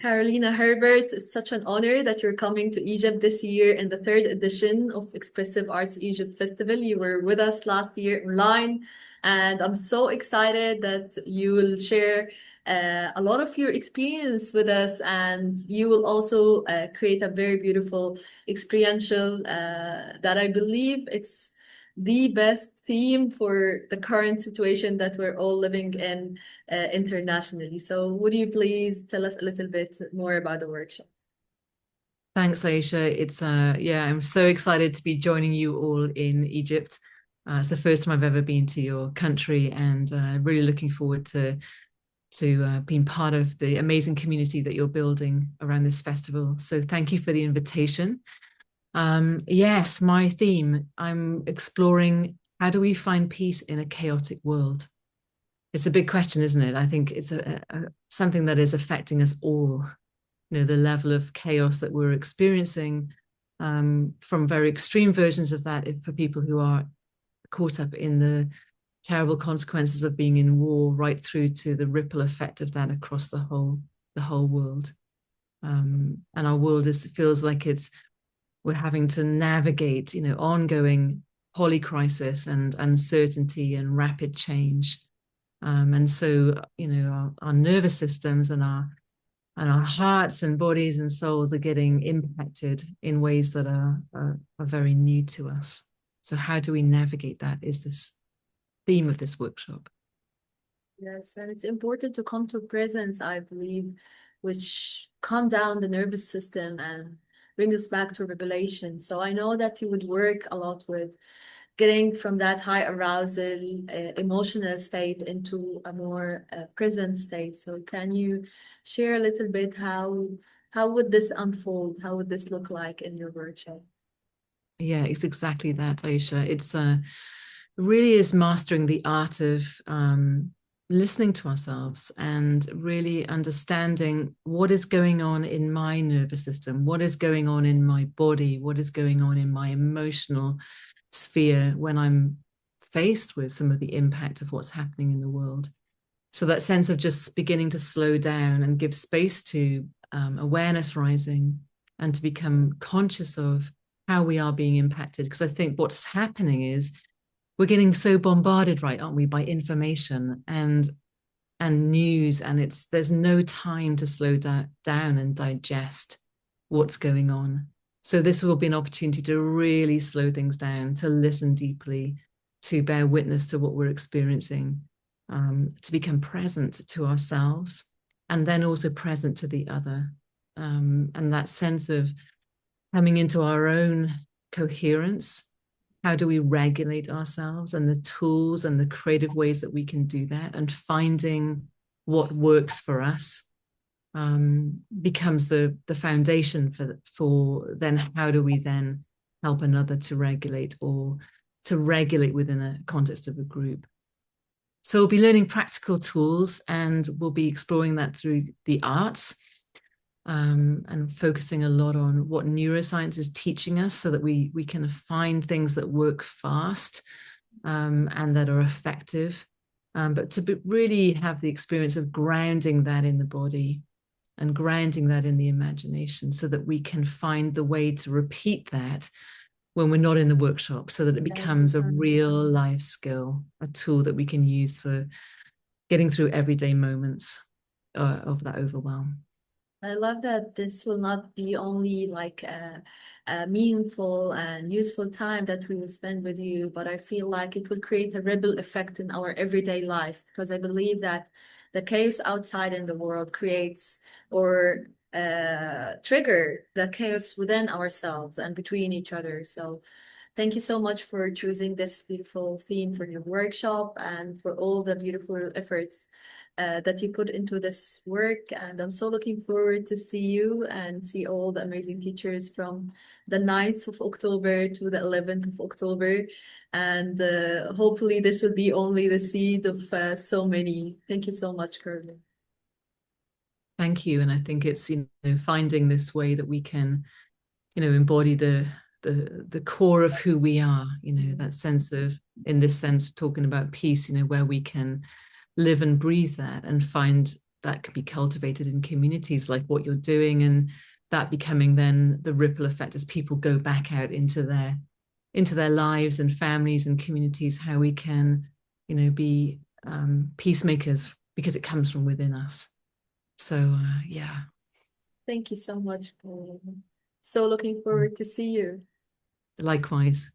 Carolina Herbert, it's such an honor that you're coming to Egypt this year in the third edition of Expressive Arts Egypt Festival. You were with us last year online, and I'm so excited that you will share a lot of your experience with us, and you will also create a very beautiful experiential that I believe it's the best theme for the current situation that we're all living in internationally. So would you please tell us a little bit more about the workshop? Thanks, Aisha. Yeah, I'm so excited to be joining you all in Egypt. It's the first time I've ever been to your country, and really looking forward to being part of the amazing community that you're building around this festival. So thank you for the invitation. Yes, my theme, I'm exploring how do we find peace in a chaotic world? It's a big question, isn't it? I think it's something that is affecting us all. The level of chaos that we're experiencing, from very extreme versions of that for people who are caught up in the terrible consequences of being in war, right through to the ripple effect of that across the whole world. And our world feels like we're having to navigate, ongoing polycrisis and uncertainty and rapid change. And so, our nervous systems and our hearts and bodies and souls are getting impacted in ways that are very new to us. So how do we navigate that is this theme of this workshop. Yes, and it's important to come to presence, I believe, which calm down the nervous system and bring us back to regulation. So I know that you would work a lot with getting from that high arousal, emotional state into a more present state. So can you share a little bit how would this unfold? How would this look like in your workshop? Yeah, it's exactly that, Aisha. It's really is mastering the art of listening to ourselves and really understanding what is going on in my nervous system, what is going on in my body, what is going on in my emotional sphere when I'm faced with some of the impact of what's happening in the world. So that sense of just beginning to slow down and give space to awareness rising and to become conscious of how we are being impacted. Because I think what's happening is we're getting so bombarded, right, aren't we, by information and news, and there's no time to slow down and digest what's going on. So this will be an opportunity to really slow things down, to listen deeply, to bear witness to what we're experiencing, to become present to ourselves, and then also present to the other. And that sense of coming into our own coherence. How do we regulate ourselves, and the tools and the creative ways that we can do that, and finding what works for us, becomes the foundation for then how do we then help another to regulate, or to regulate within a context of a group. So we'll be learning practical tools, and we'll be exploring that through the arts, and focusing a lot on what neuroscience is teaching us so that we can find things that work fast, and that are effective, but to really have the experience of grounding that in the body and grounding that in the imagination so that we can find the way to repeat that when we're not in the workshop, so that it Yes. becomes a real life skill, a tool that we can use for getting through everyday moments of that overwhelm. I love that this will not be only like a meaningful and useful time that we will spend with you, but I feel like it will create a ripple effect in our everyday life because I believe that the chaos outside in the world creates or trigger the chaos within ourselves and between each other. So thank you so much for choosing this beautiful theme for your workshop and for all the beautiful efforts that you put into this work. And I'm so looking forward to see you and see all the amazing teachers from the 9th of October to the 11th of October. And hopefully this will be only the seed of so many. Thank you so much, Curly. Thank you. And I think it's, finding this way that we can, embody the core of who we are, that sense of, in this sense, talking about peace, where we can live and breathe that and find that can be cultivated in communities like what you're doing, and that becoming then the ripple effect as people go back out into their lives and families and communities, how we can, you know, be peacemakers, because it comes from within us. So yeah. Thank you so much, Paul. So looking forward to see you. Likewise.